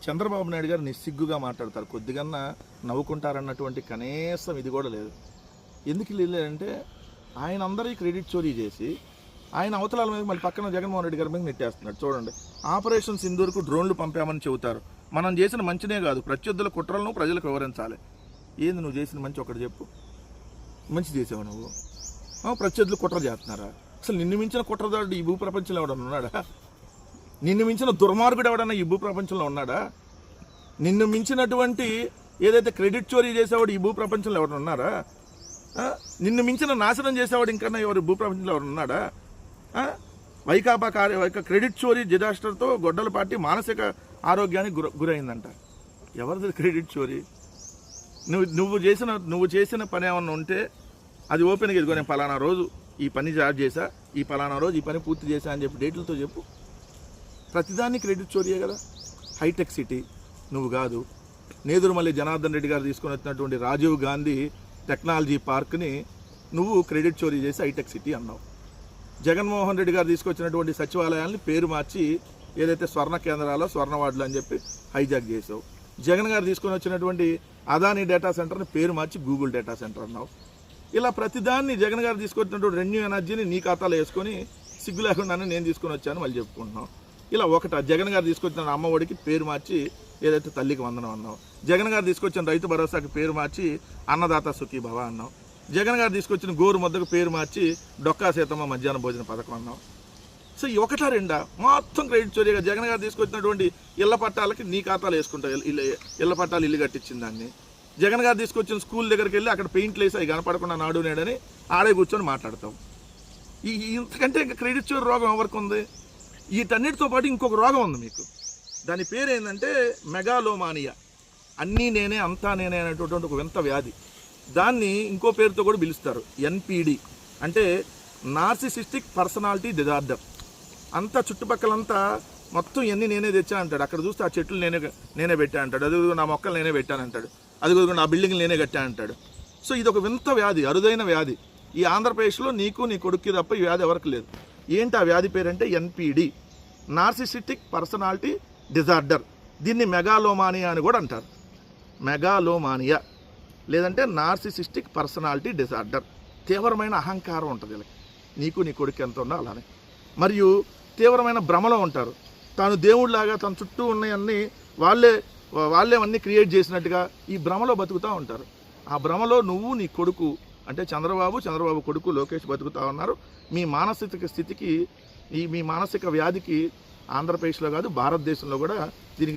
చంద్రబాబు నాయుడు గారు నిస్సిగ్గుగా మాట్లాడతారు, కొద్దిగన్నా నవ్వుకుంటారన్నటువంటి కనీసం ఇది కూడా లేదు. ఎందుకు లేదంటే ఆయన అందరికీ క్రెడిట్ చోరీ చేసి ఆయన అవతలాల మీద మళ్ళీ పక్కన జగన్మోహన్ రెడ్డి గారి మీద నెట్టేస్తున్నాడు. చూడండి, ఆపరేషన్ సింధూర్కు డ్రోన్లు పంపామని చెబుతారు. మనం చేసిన మంచినే కాదు, ప్రత్యర్థుల కుట్రలను ప్రజలకు వివరించాలి. ఏంది నువ్వు చేసిన మంచి ఒకటి చెప్పు, మంచి చేసావు నువ్వు. ప్రత్యర్థులు కుట్ర చేస్తున్నారా? అసలు నిన్ను మించిన కుట్రదారుడు ఈ భూ ప్రపంచంలో ఎవడన్నా ఉన్నాడా? నిన్ను మించిన దుర్మార్గుడు ఎవడన్నా ఈ భూ ప్రపంచంలో ఉన్నాడా? నిన్ను మించినటువంటి ఏదైతే క్రెడిట్ చోరీ చేసేవాడు ఈ భూ ప్రపంచంలో ఎవరు ఉన్నారా? నిన్ను మించిన నాశనం చేసేవాడు ఇంకన్నా ఎవరు భూ ప్రపంచంలో ఎవరు ఉన్నాడా? వైకాపా క్రెడిట్ చోరీ డిజాస్టర్తో గొడ్డల పార్టీ మానసిక ఆరోగ్యానికి గురైందంట. ఎవరిది క్రెడిట్ చోరీ? నువ్వు చేసిన పని ఏమన్నా ఉంటే అది ఓపెన్గా ఇదిగో నేను పలానా రోజు ఈ పని స్టార్ట్ చేశా, ఈ పలానా రోజు ఈ పని పూర్తి చేశా అని చెప్పి డేట్లతో చెప్పు. ప్రతిదాన్ని క్రెడిట్ చోరీయే కదా. హైటెక్ సిటీ నువ్వు కాదు, నేదురుమల్లి జనార్దన్ రెడ్డి గారు తీసుకొని వచ్చినటువంటి రాజీవ్ గాంధీ టెక్నాలజీ పార్క్ని నువ్వు క్రెడిట్ చోరీ చేసి హైటెక్ సిటీ అన్నావు. జగన్మోహన్ రెడ్డి గారు తీసుకొచ్చినటువంటి సచివాలయాల్ని పేరు మార్చి ఏదైతే స్వర్ణ కేంద్రాలు స్వర్ణవార్డులు అని చెప్పి హైజాక్ చేసావు. జగన్ గారు తీసుకొని వచ్చినటువంటి అదానీ డేటా సెంటర్ని పేరు మార్చి గూగుల్ డేటా సెంటర్ అన్నావు. ఇలా ప్రతిదాన్ని జగన్ గారు తీసుకొచ్చినటువంటి రెన్యూ ఎనర్జీని నీ ఖాతాలో వేసుకొని సిగ్గు లేకుండానే నేను తీసుకొని వచ్చాను మళ్ళీ చెప్పుకుంటున్నావు. ఇలా జగన్ గారు తీసుకొచ్చిన అమ్మఒడికి పేరు మార్చి ఏదైతే తల్లికి వందనం అన్నావు. జగన్ గారు తీసుకొచ్చిన రైతు భరోసాకి పేరు మార్చి అన్నదాత సుఖీభవ అన్నావు. జగన్ గారు తీసుకొచ్చిన గోరు ముద్దకు పేరు మార్చి డొక్కా సీతమ్మ మధ్యాహ్న భోజన పథకం అన్నావు. సో ఈ ఒకటా రెండా మొత్తం క్రెడిట్ చోరీగా జగన్ గారు తీసుకొచ్చినటువంటి ఇళ్ల పట్టాలకి నీ ఖాతాలు వేసుకుంటావు. ఇళ్ల పట్టాలు ఇల్లు కట్టించిన దాన్ని జగన్ గారు తీసుకొచ్చిన స్కూల్ దగ్గరికి వెళ్ళి అక్కడ పెయింట్లు వేసి అవి కనపడకుండా నాడు నేడని ఆడే కూర్చొని మాట్లాడతావు. ఇంతకంటే ఇంకా క్రెడిట్ చోరీ రోగం ఎవరికి ఉంది? వీటన్నిటితో పాటు ఇంకొక రోగం ఉంది మీకు. దాని పేరు ఏంటంటే మెగాలోమానియా. అన్నీ నేనే అంతా నేనే అనేటటువంటి ఒక వింత వ్యాధి. దాన్ని ఇంకో పేరుతో కూడా పిలుస్తారు, ఎన్పిడి. అంటే నార్సిసిస్టిక్ పర్సనాలిటీ డిజార్డర్. అంతా చుట్టుపక్కలంతా మొత్తం ఎన్ని నేనే తెచ్చా అంటాడు. అక్కడ చూస్తే ఆ చెట్లు నేనే పెట్టా అంటాడు. అది నా మొక్కలు నేనే పెట్టానంటాడు. అది నా బిల్డింగ్లు నేనే కట్టా అంటాడు. సో ఇది ఒక వింత వ్యాధి, అరుదైన వ్యాధి. ఈ ఆంధ్రప్రదేశ్లో నీకు నీ కొడుక్కి తప్ప ఈ వ్యాధి ఎవరికి లేదు. ఏంటి ఆ వ్యాధి పేరంటే ఎన్పిడి, నార్సిసిస్టిక్ పర్సనాలిటీ డిజార్డర్. దీన్ని మెగాలోమానియా అని కూడా అంటారు. మెగాలోమానియా లేదంటే నార్సిసిస్టిక్ పర్సనాలిటీ డిజార్డర్. తీవ్రమైన అహంకారం ఉంటుంది వీళ్ళకి. నీకు నీ కొడుకు ఎంత ఉందో అలానే. మరియు తీవ్రమైన భ్రమలో ఉంటారు. తాను దేవుడిలాగా తన చుట్టూ ఉన్నాయన్నీ వాళ్ళే అన్నీ క్రియేట్ చేసినట్టుగా ఈ భ్రమలో బతుకుతూ ఉంటారు. ఆ భ్రమలో నువ్వు నీ కొడుకు అంటే చంద్రబాబు కొడుకు లోకేష్ బతుకుతూ ఉన్నారు. మీ మానసిక స్థితికి మీ మానసిక వ్యాధికి ఆంధ్రప్రదేశ్లో కాదు భారతదేశంలో కూడా దీనికి